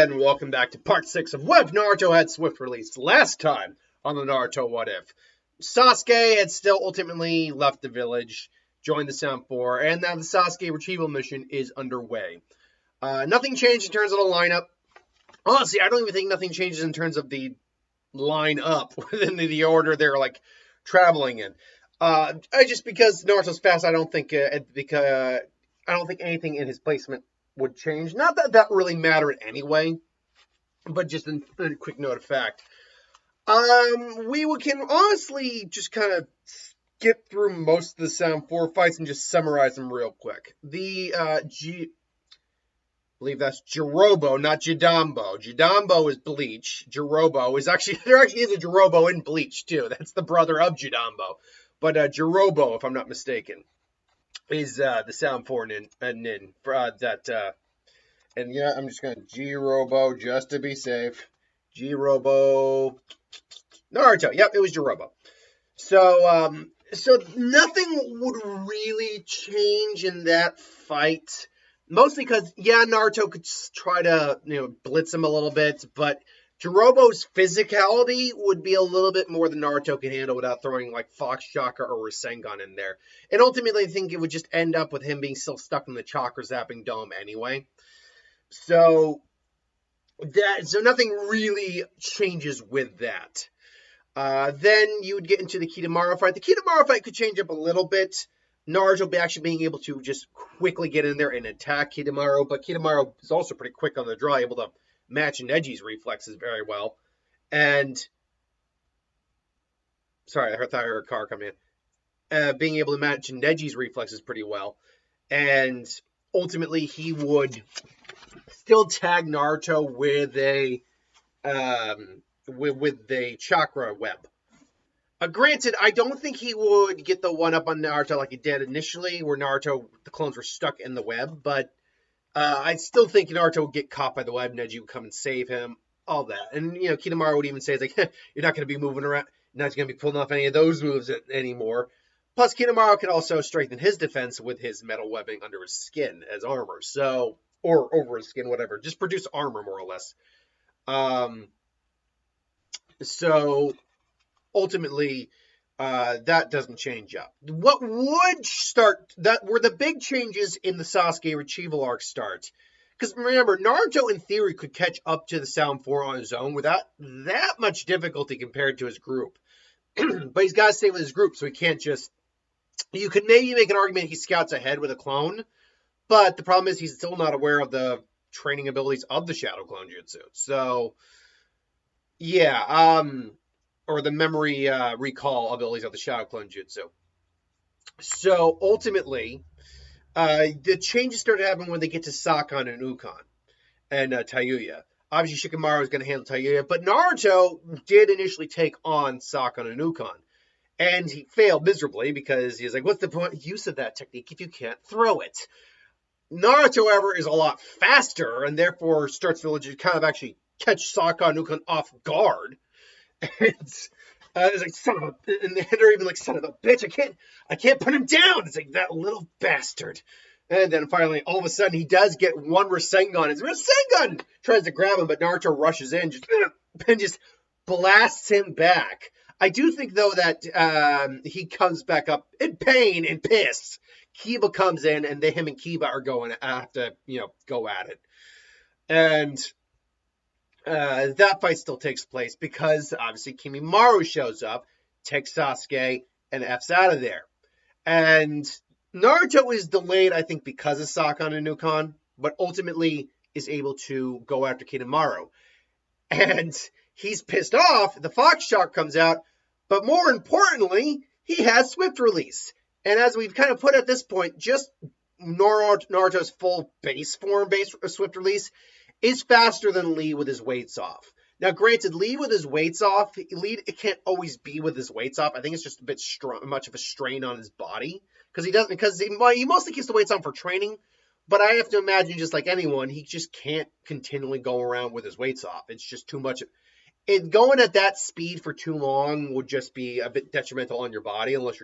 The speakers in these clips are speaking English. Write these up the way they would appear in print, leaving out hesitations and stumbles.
And welcome back to part 6 of what Naruto had swift released last time on the Naruto What If. Sasuke had still ultimately left the village, joined the Sound 4, and now the Sasuke retrieval mission is underway. Nothing changed in terms of the lineup. Honestly, I don't even think nothing changes in terms of the lineup within the order they're like traveling in. Just because Naruto's fast, I don't think anything in his placement would change. Not that that really mattered anyway, but just a quick note of fact. Can honestly just kind of skip through most of the Sound 4 fights and just summarize them real quick. I believe that's Jirobo, not Jidambo. Jidambo is Bleach. Jirobo is there actually is a Jirobo in Bleach too. That's the brother of Jidambo. But Jirobo, if I'm not mistaken, is the Sound 4 nin. And yeah, I'm just going to Jirobo just to be safe. Jirobo. Naruto. Yep, it was Jirobo. So nothing would really change in that fight. Mostly because, yeah, Naruto could try to, blitz him a little bit, but Jirobo's physicality would be a little bit more than Naruto can handle without throwing, like, Fox Chakra or Rasengan in there. And ultimately, I think it would just end up with him being still stuck in the Chakra Zapping Dome anyway. So nothing really changes with that. Then you would get into the Kimimaro fight. The Kimimaro fight could change up a little bit. Naruto actually being able to just quickly get in there and attack Kimimaro, but Kimimaro is also pretty quick on the draw, able to match Neji's reflexes very well. And sorry, I thought I heard a car come in. Being able to match Neji's reflexes pretty well, and ultimately he would still tag Naruto with a chakra web. Granted, I don't think he would get the one up on Naruto like he did initially, where the clones were stuck in the web, but I still think Naruto would get caught by the web, Neji would come and save him, all that. And, Kimimaro would even say, like, you're not going to be moving around, you're not going to be pulling off any of those moves anymore. Plus, Kimimaro can also strengthen his defense with his metal webbing under his skin as armor, or over his skin, whatever. Just produce armor, more or less. So ultimately, that doesn't change up. What would start, that were the big changes in the Sasuke retrieval arc start. Because remember, Naruto in theory could catch up to the Sound 4 on his own without that much difficulty compared to his group. But he's got to stay with his group, so he can't just, you could maybe make an argument he scouts ahead with a clone, but the problem is he's still not aware of the training abilities of the Shadow Clone Jutsu. So, yeah, or the memory recall abilities of the Shadow Clone Jutsu. So ultimately, the changes start to happen when they get to Sakon and Ukon and Tayuya. Obviously, Shikamaru is going to handle Tayuya, but Naruto did initially take on Sakon and Ukon. And he failed miserably because he's like, what's the use of that technique if you can't throw it? Naruto, however, is a lot faster and therefore starts to kind of actually catch Sakon and Ukon off guard. And it's like, and they're even like, son of a bitch, I can't put him down. It's like, that little bastard. And then finally, all of a sudden, he does get one Rasengan. His Rasengan tries to grab him, but Naruto rushes in and just blasts him back. I do think, though, that he comes back up in pain and pissed. Kiba comes in, and him and Kiba are going to have to, go at it. And that fight still takes place because, obviously, Kimimaro shows up, takes Sasuke, and F's out of there. And Naruto is delayed, I think, because of Sakon and Ukon, but ultimately is able to go after Kimimaro. And he's pissed off. The Fox Shark comes out, but more importantly, he has Swift Release. And as we've kind of put at this point, just Naruto's full base form, Swift Release, is faster than Lee with his weights off. Now, granted, Lee with his weights off, it can't always be with his weights off. I think it's just a bit much of a strain on his body because he mostly keeps the weights on for training. But I have to imagine, just like anyone, he just can't continually go around with his weights off. It's just too much. Going at that speed for too long would just be a bit detrimental on your body unless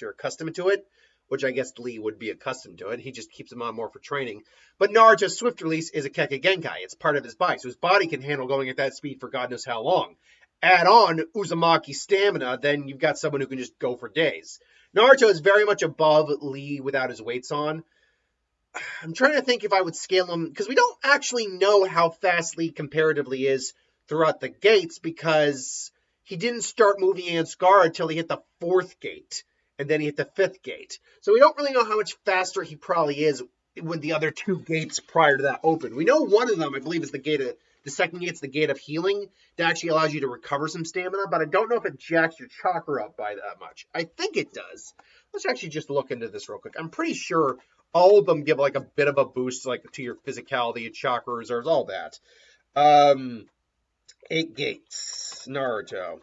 you're accustomed to it. which I guess Lee would be accustomed to it. He just keeps him on more for training. But Naruto's swift release is a Kekkei Genkai. It's part of his body, so his body can handle going at that speed for God knows how long. Add on Uzumaki stamina, then you've got someone who can just go for days. Naruto is very much above Lee without his weights on. I'm trying to think if I would scale him, because we don't actually know how fast Lee comparatively is throughout the gates, because he didn't start moving against Gaara until he hit the 4th gate, and then he hit the 5th gate. So we don't really know how much faster he probably is when the other 2 gates prior to that open. We know one of them, I believe, is the 2nd gate's the gate of healing that actually allows you to recover some stamina, but I don't know if it jacks your chakra up by that much. I think it does. Let's actually just look into this real quick. I'm pretty sure all of them give like a bit of a boost, like to your physicality, chakra reserves, all that. 8 gates, Naruto.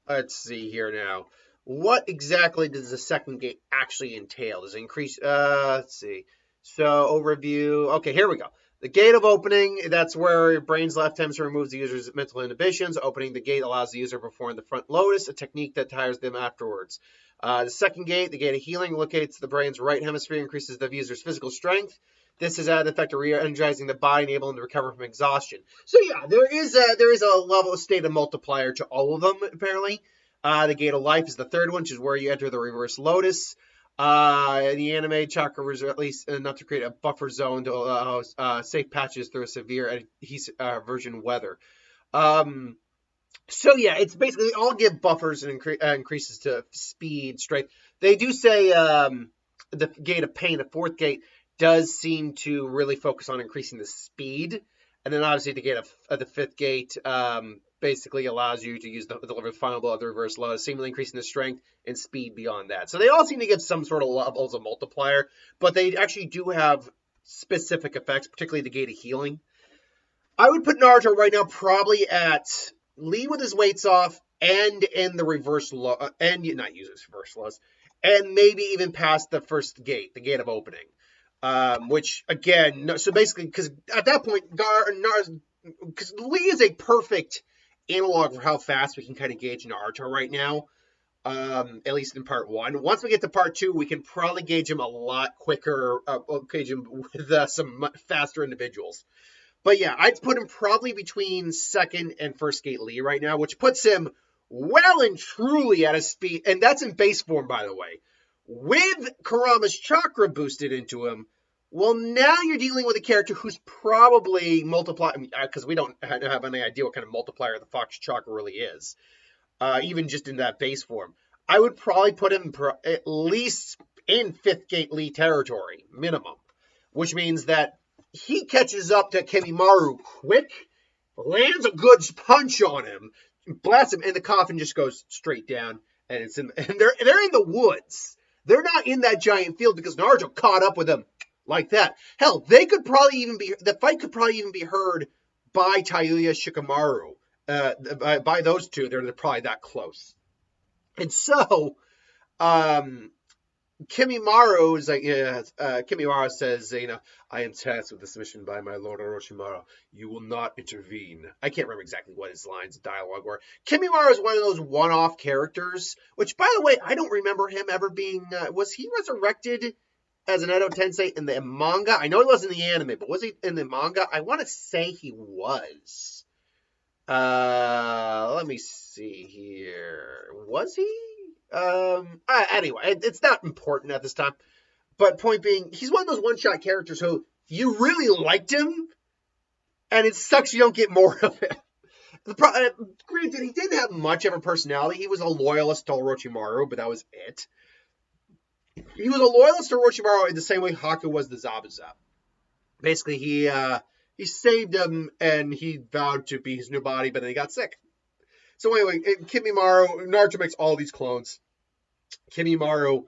Let's see here now. What exactly does the 2nd gate actually entail? Does it increase? Let's see. So overview. Okay, here we go. The gate of opening, that's where your brain's left hemisphere removes the user's mental inhibitions. Opening the gate allows the user to perform the front lotus, a technique that tires them afterwards. The 2nd gate, the gate of healing, locates the brain's right hemisphere, increases the user's physical strength. This has had the effect of re-energizing the body, enabling them to recover from exhaustion. So yeah, there is a level of state of multiplier to all of them, apparently. The gate of life is the 3rd one, which is where you enter the reverse lotus. The anime chakra is at least enough to create a buffer zone to allow safe patches through a severe aversion weather. So yeah, it's basically all give buffers and increases to speed, strength. They do say the gate of pain, the 4th gate, does seem to really focus on increasing the speed, and then obviously the gate of the 5th gate basically allows you to use deliver the final blow of the reverse lotus, seemingly increasing the strength and speed beyond that. So they all seem to give some sort of levels of multiplier, but they actually do have specific effects, particularly the gate of healing. I would put Naruto right now probably at Lee with his weights off and in the reverse and not use his reverse lows, and maybe even past the 1st gate, the gate of opening. Which again, so basically, because at that point, because Lee is a perfect analog for how fast we can kind of gauge Naruto right now, at least in part 1. Once we get to part 2, we can probably gauge him a lot quicker, gauge him with some faster individuals. But yeah, I'd put him probably between 2nd and 1st gate Lee right now, which puts him well and truly at a speed, and that's in base form, by the way. With Kurama's chakra boosted into him, well, now you're dealing with a character who's probably multiplying, because we don't have any idea what kind of multiplier the Fox chakra really is, even just in that base form. I would probably put him at least in 5th gate Lee territory, minimum, which means that he catches up to Kimimaro quick, lands a good punch on him, blasts him, and the coffin just goes straight down, and they're in the woods. They're not in that giant field because Naruto caught up with them like that. Hell, the fight could probably even be heard by Tayuya Shikamaru. By those two, they're probably that close. And so, Kimimaro says, I am tasked with this mission by my lord Orochimaru. You will not intervene. I can't remember exactly what his lines of dialogue were. Kimimaro is one of those one-off characters, which, by the way, I don't remember him ever being... was he resurrected as an Edo Tensei in the manga? I know he was in the anime, but was he in the manga? I want to say he was. Let me see here. Was he? Anyway, it's not important at this time. But point being, he's one of those one-shot characters who you really liked him, and it sucks you don't get more of him. Granted, he didn't have much of a personality. He was a loyalist to Orochimaru, but that was it. He was a loyalist to Orochimaru in the same way Haku was to Zabuza. Basically, he saved him, and he vowed to be his new body, but then he got sick. So anyway, Kimimaro, Naruto makes all these clones. Kimimaro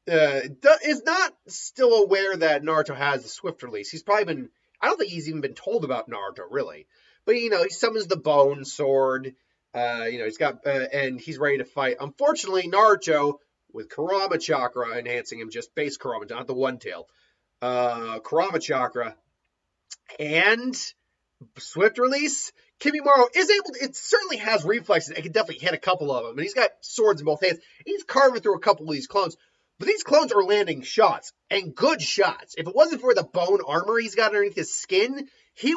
is not still aware that Naruto has the swift release. He's probably been, I don't think he's even been told about Naruto, really. But, he summons the bone sword. He's got, and he's ready to fight. Unfortunately, Naruto, with Kurama Chakra enhancing him, just base Kurama, not the one tail. Kurama Chakra and swift release. Kimimaro is able to, it certainly has reflexes. It can definitely hit a couple of them. And he's got swords in both hands. He's carving through a couple of these clones. But these clones are landing shots, and good shots. If it wasn't for the bone armor he's got underneath his skin, he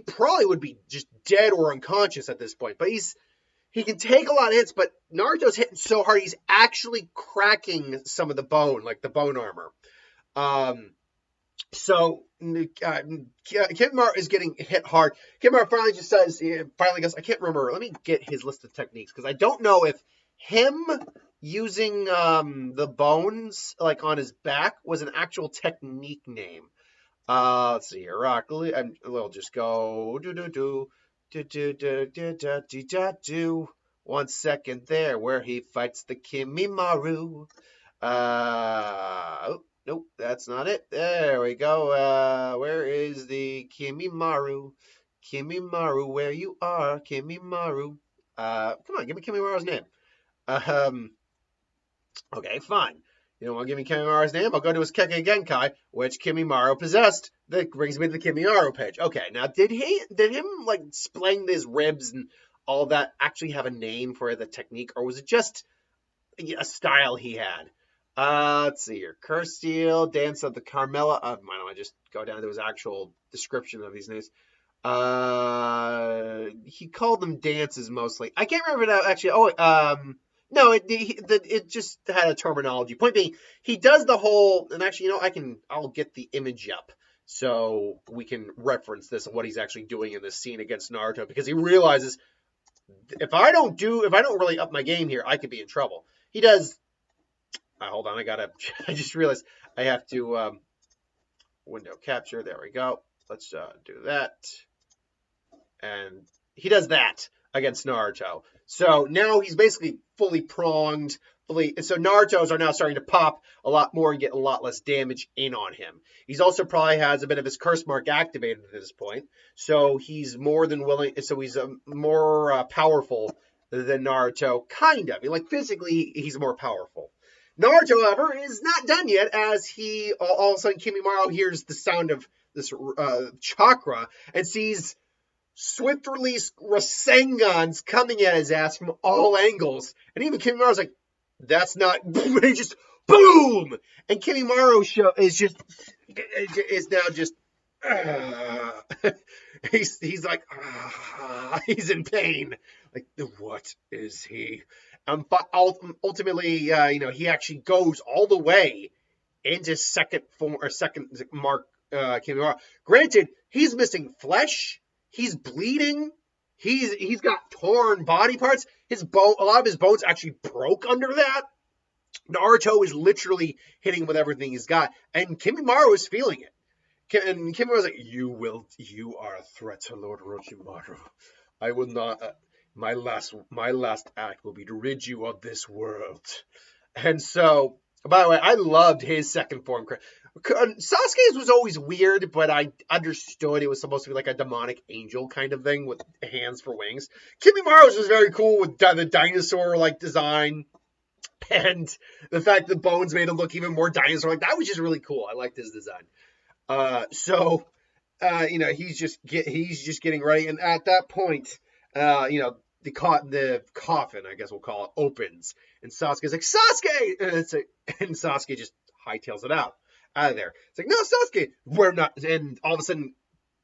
probably would be just dead or unconscious at this point. But he can take a lot of hits, but Naruto's hitting so hard, he's actually cracking some of the bone, like the bone armor. So Kimimaro is getting hit hard. Kimimaro finally just says, finally goes, I can't remember. Let me get his list of techniques, because I don't know if him using the bones like on his back was an actual technique name. Let's see here. We'll just go do. 1 second there, where he fights the Kimimaro. Nope, that's not it. There we go. Where is the Kimimaro? Kimimaro, where you are, Kimimaro. Come on, give me Kimimaro's name. Okay, fine. You don't want to give me Kimimaro's name? I'll go to his Kekkei Genkai, which Kimimaro possessed. That brings me to the Kimimaro page. Okay, now did him like splaying his ribs and all that actually have a name for the technique, or was it just a style he had? Let's see here. Curse Steel, Dance of the Carmela. Why don't I just go down to his actual description of these names? He called them dances mostly. I can't remember that actually. No, it just had a terminology. Point being, he does the whole, and actually, I'll get the image up so we can reference this and what he's actually doing in this scene against Naruto, because he realizes if I don't really up my game here, I could be in trouble. He does. Hold on, I just realized I have to window capture. There we go. Let's do that. And he does that against Naruto. So now he's basically fully pronged. So Naruto's are now starting to pop a lot more and get a lot less damage in on him. He's also probably has a bit of his curse mark activated at this point. So he's more than willing. So he's more powerful than Naruto, kind of. Like physically, he's more powerful. Naruto, however, is not done yet, as he all of a sudden Kimimaro hears the sound of this chakra and sees swift release Rasengans coming at his ass from all angles. And even Kimimaro's like, that's not. He just boom, and Kimimaro is now just. He's like he's in pain. Like, what is he? But ultimately, he actually goes all the way into second form or second mark Kimimaro. Granted, he's missing flesh. He's bleeding. He's got torn body parts. A lot of his bones actually broke under that. Naruto is literally hitting him with everything he's got, and Kimimaro is feeling it. And Kimimaro was like, "You are a threat to Lord Orochimaru. I will not. My last act will be to rid you of this world." And so, by the way, I loved his second form. Sasuke's was always weird, but I understood it was supposed to be like a demonic angel kind of thing with hands for wings. Kimimaro's was very cool with the dinosaur-like design, and the fact that bones made him look even more dinosaur-like. That was just really cool. I liked his design. He's just getting ready, and at that point, the coffin, I guess we'll call it, opens, and Sasuke's like, Sasuke! And Sasuke just hightails it out of there. It's like, no, Sasuke, we're not. And all of a sudden,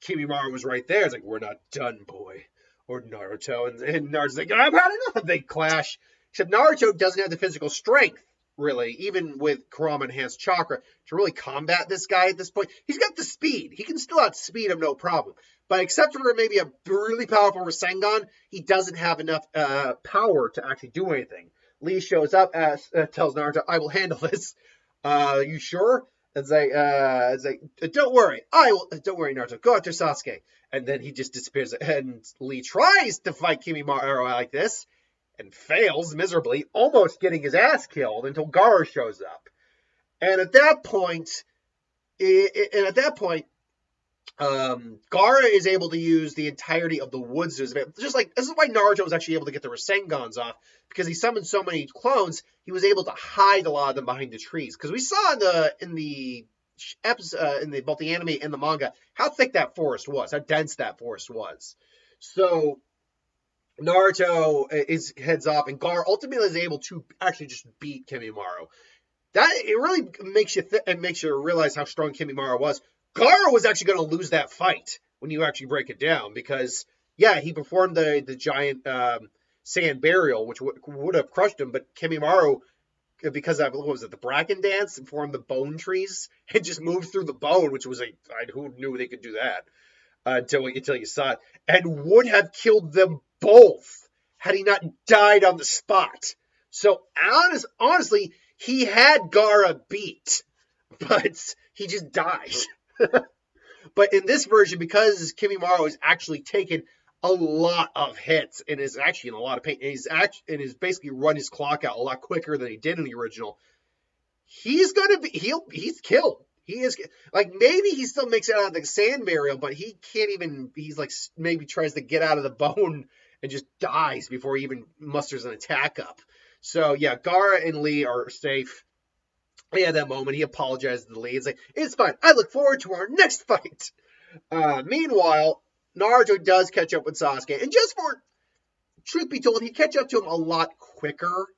Kimimaro was right there. It's like, we're not done, boy. Or Naruto. And Naruto's like, I've had enough. They clash. Except Naruto doesn't have the physical strength, really, even with Kurama Enhanced Chakra, to really combat this guy at this point. He's got the speed. He can still outspeed him, no problem. But except for maybe a really powerful Rasengan, he doesn't have enough power to actually do anything. Lee shows up, tells Naruto, I will handle this. You sure? It's like, don't worry. Don't worry, Naruto. Go after Sasuke. And then he just disappears. And Lee tries to fight Kimimaro like this and fails miserably, almost getting his ass killed until Gaara shows up. And at that point, Gaara is able to use the entirety of the woods. Just like, this is why Naruto was actually able to get the Rasengans off, because he summoned so many clones, he was able to hide a lot of them behind the trees. Because we saw in the episode, both the anime and the manga, how thick that forest was, how dense that forest was. So Naruto heads off, and Gaara ultimately is able to actually just beat Kimimaro. that it really makes you it makes you realize how strong Kimimaro was. Gaara was actually going to lose that fight when you actually break it down because yeah, he performed the giant sand burial, which would have crushed him, but Kimimaro, because of what was it, the Bracken dance, and formed the bone trees and just moved through the bone, which was who knew they could do that until you saw it, and would have killed them both had he not died on the spot. So honestly, he had Gaara beat, but he just died. But in this version, because Kimimaro has actually taken a lot of hits and is actually in a lot of pain, and he's basically run his clock out a lot quicker than he did in the original. He's killed. He is like maybe he still makes it out of the sand burial, but he can't even. He's like maybe tries to get out of the bone and just dies before he even musters an attack up. So yeah, Gaara and Lee are safe. Yeah, that moment he apologizes to Lee. It's like it's fine. I look forward to our next fight. Meanwhile, Naruto does catch up with Sasuke, and just for truth be told, he catch up to him a lot quicker.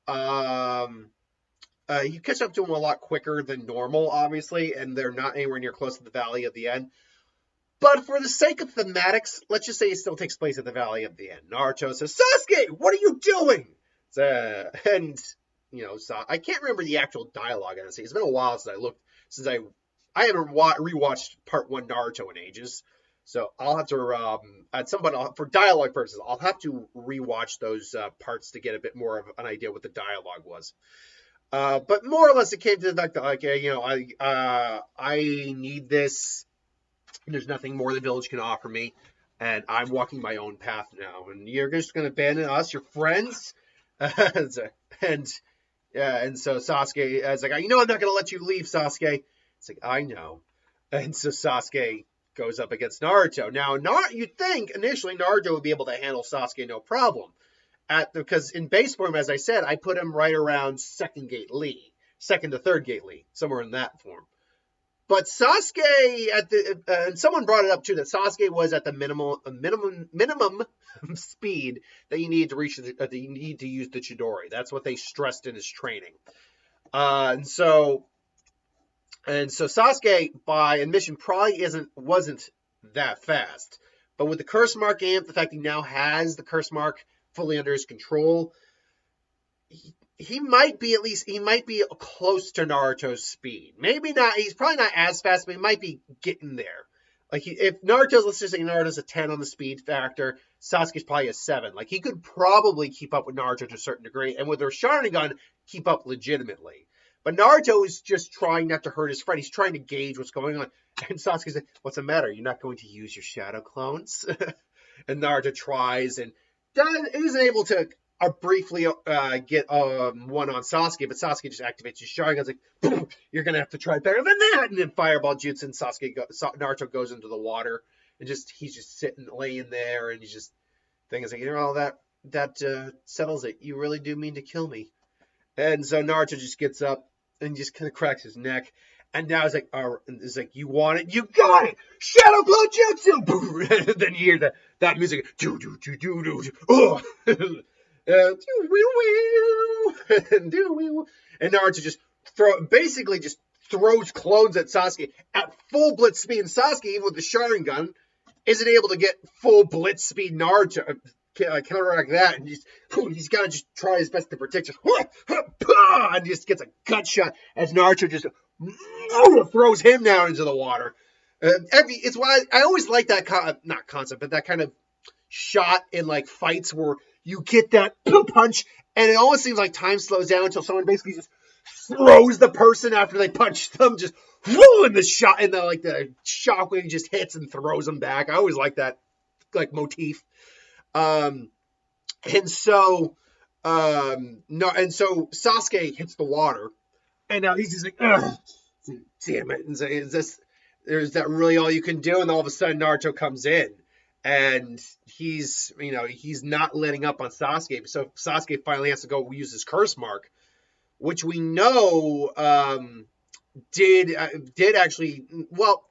He catch up to him a lot quicker than normal, obviously, and they're not anywhere near close to the Valley of the End. But for the sake of thematics, let's just say it still takes place at the Valley of the End. Naruto says, "Sasuke, what are you doing?" And I can't remember the actual dialogue. Honestly, it's been a while since I haven't rewatched Part 1 Naruto in ages. So I'll have to at some point for dialogue purposes, I'll have to rewatch those parts to get a bit more of an idea what the dialogue was. But more or less, it came to the fact that I need this. There's nothing more the village can offer me, and I'm walking my own path now. And you're just going to abandon us, your friends, and so Sasuke is like, I'm not going to let you leave, Sasuke. It's like, I know. And so Sasuke goes up against Naruto. Now, you'd think initially Naruto would be able to handle Sasuke no problem. Because in base form, as I said, I put him right around second to third gate Lee, somewhere in that form. But Sasuke and someone brought it up too that Sasuke was at the minimum speed that you need to reach that you need to use the Chidori. That's what they stressed in his training. And so Sasuke by admission probably wasn't that fast. But with the curse mark amp, the fact he now has the curse mark fully under his control, he might be close to Naruto's speed. Maybe not. He's probably not as fast, but he might be getting there. Like if let's just say Naruto's a 10 on the speed factor, Sasuke's probably a 7. Like he could probably keep up with Naruto to a certain degree, and with their Sharingan, keep up legitimately. But Naruto is just trying not to hurt his friend. He's trying to gauge what's going on. And Sasuke's like, "What's the matter? You're not going to use your shadow clones?" And Naruto tries and isn't able to briefly get one on Sasuke, but Sasuke just activates his Sharingan. Like, boom, you're gonna have to try better than that. And then Fireball Jutsu, and Naruto goes into the water, and he's just sitting, laying there, and he's just thinking, like, that settles it. You really do mean to kill me. And so Naruto just gets up and just kind of cracks his neck. And now it's like, you want it? You got it! Shadow Blow Jutsu! And then you hear that music. Do, do, do, do, do, do. Oh! And Naruto just throws clones at Sasuke at full blitz speed. And Sasuke, even with the Sharingan, isn't able to get full blitz speed Naruto. Counteract that, and he's got to just try his best to protect us. And just gets a gut shot as Naruto just throws him down into the water. It's why I always like that not concept, but that kind of shot in like fights where you get that punch, and it almost seems like time slows down until someone basically just throws the person after they punch them, just and the shockwave just hits and throws them back. I always like that motif. And so Sasuke hits the water, and now he's just like, ugh, damn it! And so is that really all you can do? And all of a sudden, Naruto comes in, and he's not letting up on Sasuke. So Sasuke finally has to go use his curse mark, which we know did actually well.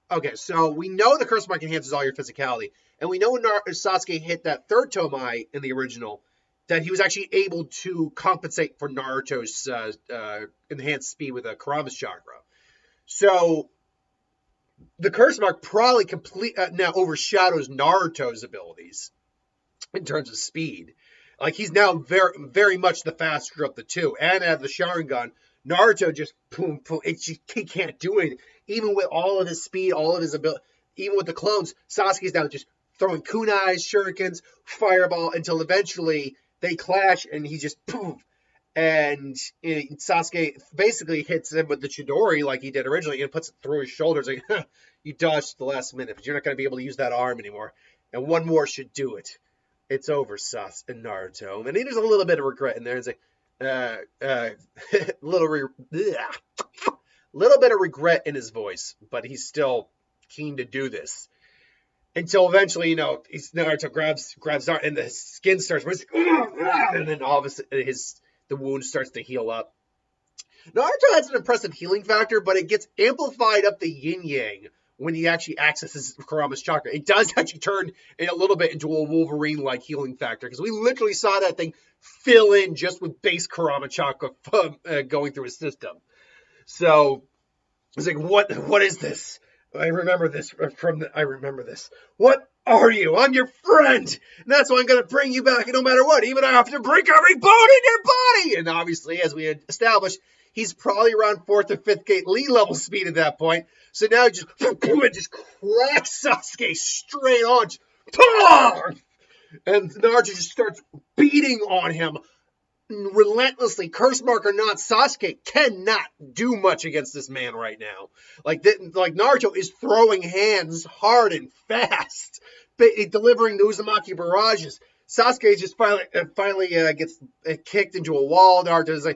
Okay, so we know the curse mark enhances all your physicality. And we know when Sasuke hit that third Tomai in the original, that he was actually able to compensate for Naruto's enhanced speed with a Kurama's chakra. So the curse mark probably now overshadows Naruto's abilities in terms of speed. Like he's now very very much the faster of the two, and at the Sharingan, Naruto just boom boom. He can't do it, even with all of his speed, all of his ability. Even with the clones, Sasuke's now just throwing kunais, shurikens, fireball until eventually they clash, and he just poof. And Sasuke basically hits him with the Chidori like he did originally and puts it through his shoulders. Like, you dodged the last minute, but you're not going to be able to use that arm anymore. And one more should do it. It's over, Sasuke and Naruto. And there's a little bit of regret in there. It's like, little bit of regret in his voice, but he's still keen to do this. Until eventually, Naruto grabs Naruto, and the skin starts, and then all of a sudden the wound starts to heal up. Naruto has an impressive healing factor, but it gets amplified up the yin-yang when he actually accesses Kurama's chakra. It does actually turn a little bit into a Wolverine-like healing factor, because we literally saw that thing fill in just with base Kurama chakra going through his system. So, it's like, what is this? I remember this. What are you? I'm your friend. And that's why I'm going to bring you back no matter what, even if I have to break every bone in your body. And obviously, as we had established, he's probably around 4th or 5th gate Lee level speed at that point. So now he just cracks Sasuke straight on. And Naruto just starts beating on him relentlessly. Curse mark or not, Sasuke cannot do much against this man right now. Like Naruto is throwing hands hard and fast, delivering the Uzumaki barrages. Sasuke just finally gets kicked into a wall. Naruto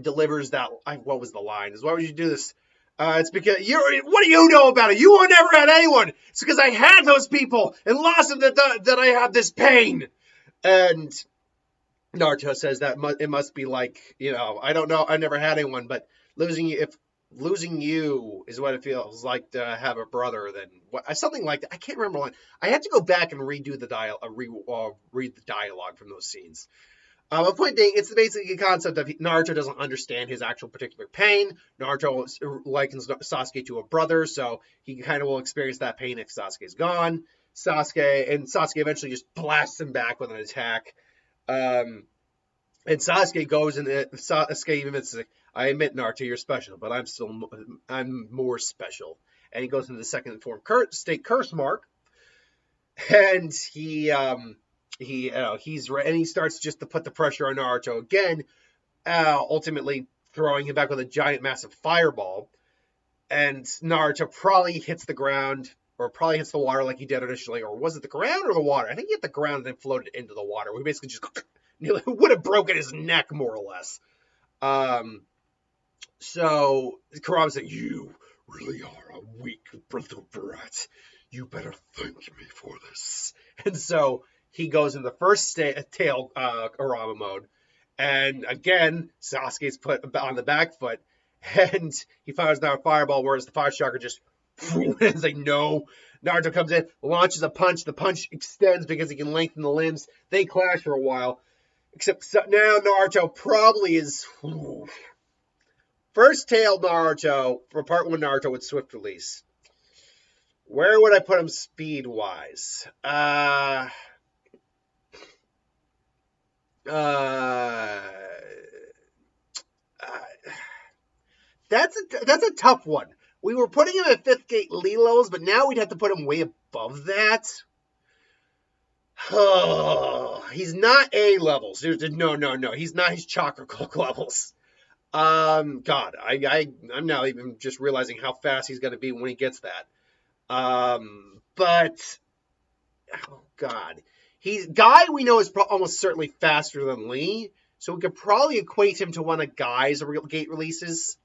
delivers that. What was the line? Why would you do this? It's because what do you know about it? You never had anyone. It's because I had those people and lost them that I have this pain. And Naruto says that it must be like, I don't know, I never had anyone, but losing you is what it feels like to have a brother. Something like that. I can't remember line. I had to go back and read the dialogue from those scenes. The point being, it's basically the concept of Naruto doesn't understand his actual particular pain. Naruto likens Sasuke to a brother, so he kind of will experience that pain if Sasuke's gone. Sasuke eventually just blasts him back with an attack. And Sasuke goes and Sasuke even admits, I admit, Naruto, you're special, but I'm more special. And he goes into the second form state curse mark, and he starts just to put the pressure on Naruto again, ultimately throwing him back with a giant, massive fireball. And Naruto probably hits the ground, or probably hits the water like he did initially, or was it the ground or the water? I think he hit the ground and then floated into the water. We basically just would have broken his neck, more or less. So Kurama said, "You really are a weak little brat. You better thank me for this." And so he goes in the first tail Kurama mode, and again Sasuke's put on the back foot, and he fires down a fireball, whereas the fire chakra just is like, no. Naruto comes in, launches a punch. The punch extends because he can lengthen the limbs. They clash for a while. Except now Naruto probably is... First tail Naruto, for part 1 Naruto with Swift Release. Where would I put him speed-wise? That's a tough one. We were putting him at 5th gate Lee levels, but now we'd have to put him way above that. Oh, he's not A levels. No. He's not his chakra cloak levels. God, I'm now even just realizing how fast he's going to be when he gets that. But, oh God. Guy we know is almost certainly faster than Lee, so we could probably equate him to one of Guy's gate releases.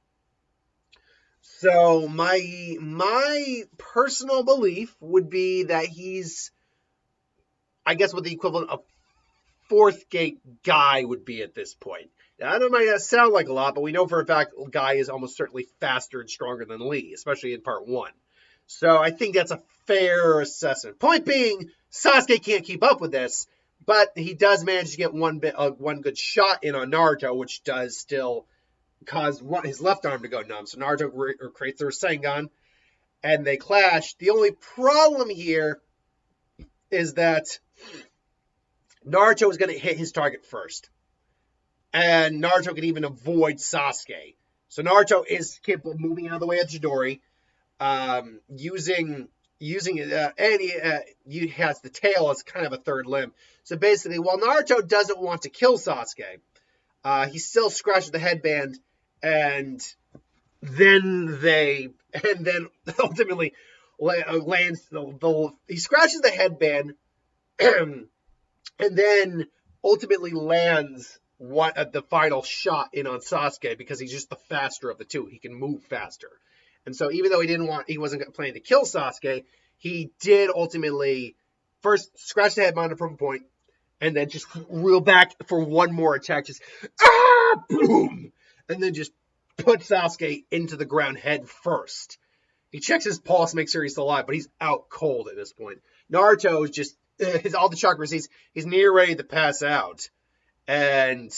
So my personal belief would be that he's, I guess, what the equivalent of 4th gate Guy would be at this point. Now, that might sound like a lot, but we know for a fact Guy is almost certainly faster and stronger than Lee, especially in part 1. So I think that's a fair assessment. Point being, Sasuke can't keep up with this, But he does manage to get one good shot in on Naruto, which does still cause his left arm to go numb. So Naruto creates their Rasengan, and they clash. The only problem here is that Naruto is going to hit his target first, and Naruto can even avoid Sasuke. So Naruto is capable of moving out of the way of Chidori, using he has the tail as kind of a third limb. So basically, while Naruto doesn't want to kill Sasuke, he still scratches the headband, and then ultimately lands he scratches the headband, and then ultimately lands the final shot in on Sasuke because he's just the faster of the two. He can move faster. And so even though he wasn't planning to kill Sasuke, he did ultimately first scratch the headband from a point, and then just reel back for one more attack, just boom, and then just put Sasuke into the ground head first. He checks his pulse, makes sure he's still alive, but he's out cold at this point. Naruto is just all the chakras. He's near ready to pass out, and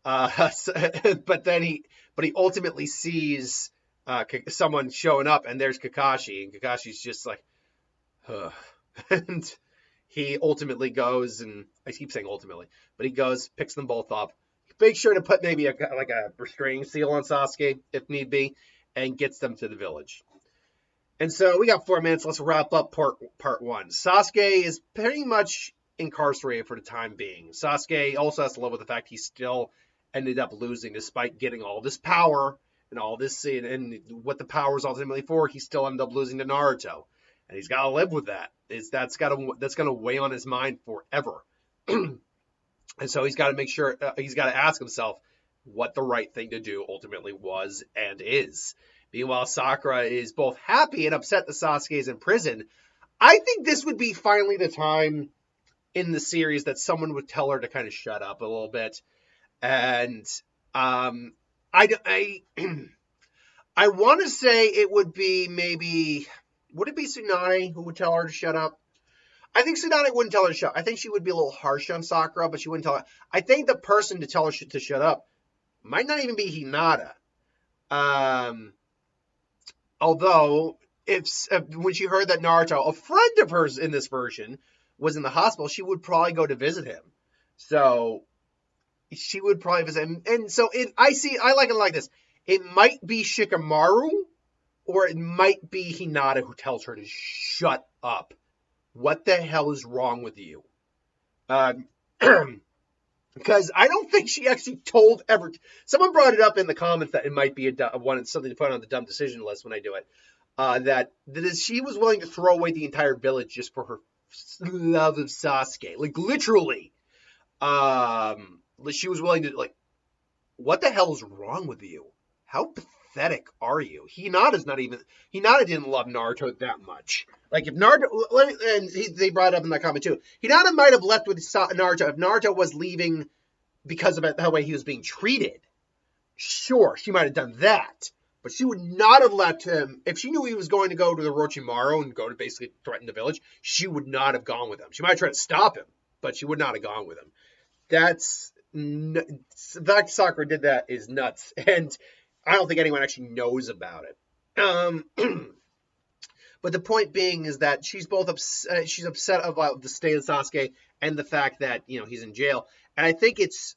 but he ultimately sees someone showing up, and there's Kakashi, and Kakashi's just like, and he ultimately goes, and I keep saying ultimately, but he goes, picks them both up, makes sure to put maybe a restraining seal on Sasuke if need be, and gets them to the village. And so we got 4 minutes. Let's wrap up part one. Sasuke is pretty much incarcerated for the time being. Sasuke also has to live with the fact he still ended up losing despite getting all this power and all this, and what the power is ultimately for. He still ended up losing to Naruto, and he's got to live with that. That's going to weigh on his mind forever. And so he's got to make sure, he's got to ask himself what the right thing to do ultimately was and is. Meanwhile, Sakura is both happy and upset that Sasuke is in prison. I think this would be finally the time in the series that someone would tell her to kind of shut up a little bit. And I want to say it would be would it be Tsunade who would tell her to shut up? I think Tsunade wouldn't tell her to shut up. I think she would be a little harsh on Sakura, but she wouldn't tell her. I think the person to tell her to shut up might not even be Hinata. Although, when she heard that Naruto, a friend of hers in this version, was in the hospital, she would probably go to visit him. So she would probably visit him. And so I like it like this. It might be Shikamaru, or it might be Hinata who tells her to shut up. What the hell is wrong with you? Because I don't think she actually told ever. Someone brought it up in the comments that it might be something to put on the dumb decision list when I do it. That she was willing to throw away the entire village just for her love of Sasuke. Like, literally. She was willing to, what the hell is wrong with you? How pathetic are you? Hinata didn't love Naruto that much. Like, if Naruto, they brought it up in that comment too, Hinata might have left with Naruto if Naruto was leaving because of the way he was being treated. Sure, she might have done that. But she would not have left him. If she knew he was going to go to the Orochimaru and go to basically threaten the village, she would not have gone with him. She might have tried to stop him, but she would not have gone with him. The fact Sakura did that is nuts. And I don't think anyone actually knows about it. But the point being is that she's both upset. She's upset about the state of Sasuke and the fact that, he's in jail. And I think it's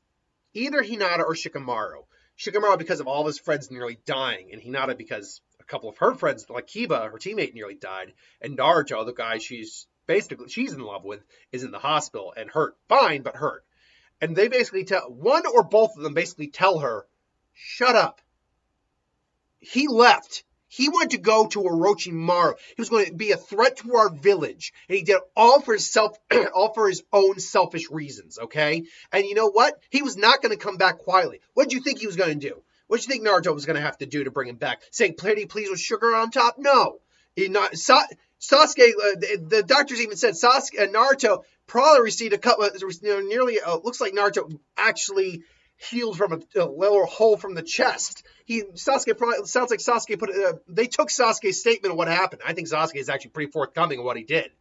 either Hinata or Shikamaru. Shikamaru because of all of his friends nearly dying, and Hinata because a couple of her friends, like Kiba, her teammate, nearly died, and Naruto, the guy she's in love with, is in the hospital and hurt. Fine, but hurt. And they basically one or both of them basically tell her, shut up. He left. He went to go to Orochimaru. He was going to be a threat to our village. And he did all for his own selfish reasons, okay? And you know what? He was not going to come back quietly. What did you think he was going to do? What did you think Naruto was going to have to do to bring him back? Saying, pretty please with sugar on top? No. Sasuke, the doctors even said Sasuke and Naruto probably received a cut, nearly, looks like Naruto actually healed from a little hole from the chest. Sasuke probably sounds like Sasuke they took Sasuke's statement of what happened. I think Sasuke is actually pretty forthcoming of what he did,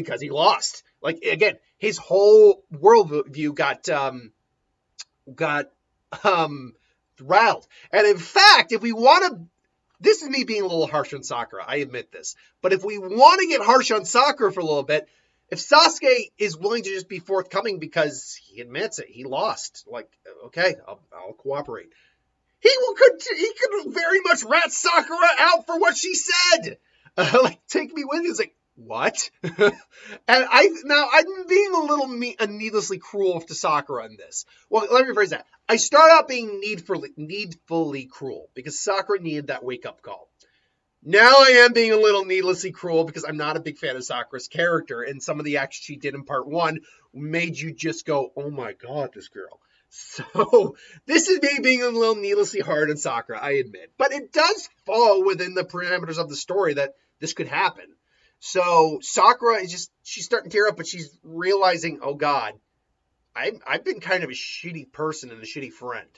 because he lost. Like, again, his whole worldview got rattled. And in fact, if we want to, this is me being a little harsh on Sakura, I admit this. But if we want to get harsh on Sakura for a little bit, if Sasuke is willing to just be forthcoming because he admits it, he lost. Like, okay, I'll cooperate. He could very much rat Sakura out for what she said. Like, take me with you. It's like, what? And I'm being a little needlessly cruel to Sakura in this. Well, let me rephrase that. I start out being needfully cruel because Sakura needed that wake-up call. Now I am being a little needlessly cruel because I'm not a big fan of Sakura's character, and some of the actions she did in part 1 made you just go, oh my god, this girl. So, this is me being a little needlessly hard on Sakura, I admit. But it does fall within the parameters of the story that this could happen. So, Sakura is she's starting to tear up, but she's realizing, oh god, I've been kind of a shitty person and a shitty friend.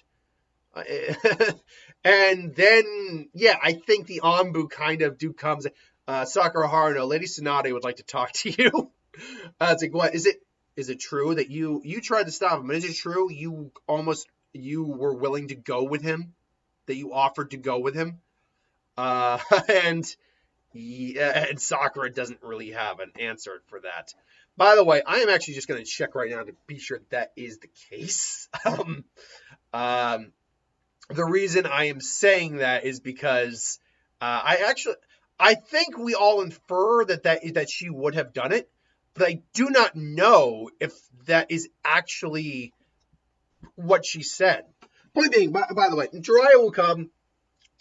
And then, yeah, I think the Anbu kind of comes. Sakura Haruno, Lady Tsunade would like to talk to you. It's like, what is it? Is it true that you tried to stop him? But is it true you were willing to go with him? That you offered to go with him? And Sakura doesn't really have an answer for that. By the way, I am actually just going to check right now to be sure that is the case. The reason I am saying that is because I think we all infer that she would have done it, but I do not know if that is actually what she said. Point being, by the way, Jiraiya will come,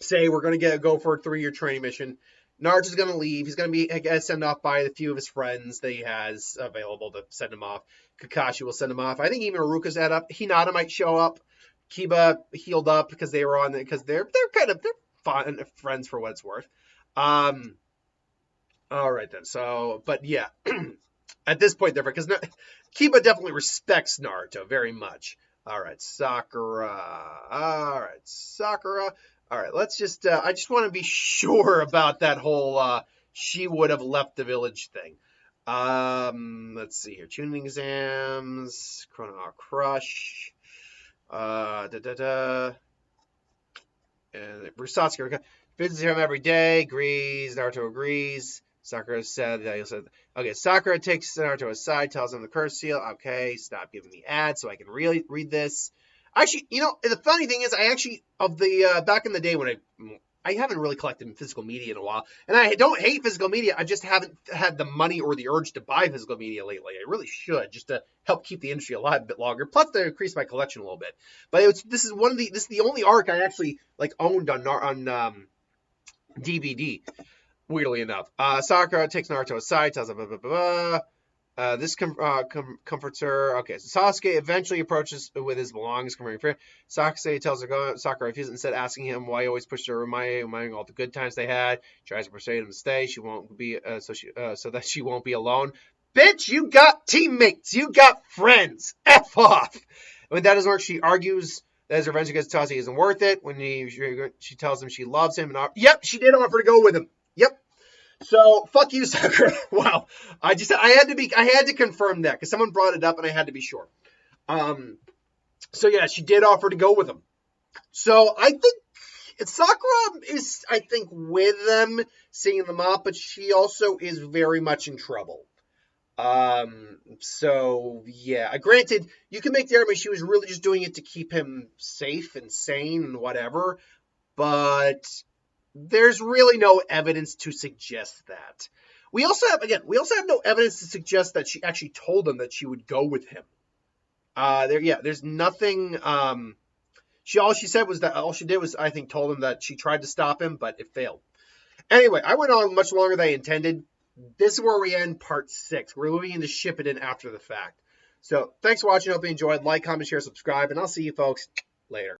say we're going to go for a 3-year training mission. Naruto's going to leave. He's going to be sent off by a few of his friends that he has available to send him off. Kakashi will send him off. I think even Iruka's head up. Hinata might show up. Kiba healed up because they were on because they're fun friends for what it's worth. All right then. So, but yeah, at this point, because Kiba definitely respects Naruto very much. All right, Sakura. All right, let's just. I just want to be sure about that whole she would have left the village thing. Let's see here. Tuning exams. Chrono Crush. And Sasuke visits him every day, agrees, Naruto agrees. Sakura said that okay, Sakura takes Naruto aside, tells him the curse seal. Okay, stop giving me ads so I can really read this. Actually, the funny thing is, I actually, back in the day when I haven't really collected physical media in a while, and I don't hate physical media, I just haven't had the money or the urge to buy physical media lately. I really should, just to help keep the industry alive a bit longer, plus to increase my collection a little bit. But this is the only arc I actually owned on DVD, weirdly enough. Sakura takes Naruto aside, tells him blah, blah, blah. This comforts her. Okay, so Sasuke eventually approaches with his belongings. Sasuke tells her Sakura refuses, instead asking him why he always pushed her, reminding all the good times they had. Tries to persuade him to stay. She won't be so that she won't be alone. Bitch, you got teammates. You got friends. F off. When that doesn't work, she argues that his revenge against Sasuke isn't worth it. When she tells him she loves him, yep, she did offer to go with him. Yep. So fuck you, Sakura. Wow. I had to confirm that because someone brought it up and I had to be sure. So yeah, she did offer to go with him. So I think Sakura is, with them, seeing them off, but she also is very much in trouble. So yeah, granted, you can make the argument she was really just doing it to keep him safe and sane and whatever, but there's really no evidence to suggest that. We also have no evidence to suggest that she actually told him that she would go with him. There's nothing. All she did was, I think, told him that she tried to stop him, but it failed. Anyway, I went on much longer than I intended. This is where we end part 6. We're moving into Shippuden after the fact. So thanks for watching. Hope you enjoyed. Like, comment, share, subscribe, and I'll see you folks later.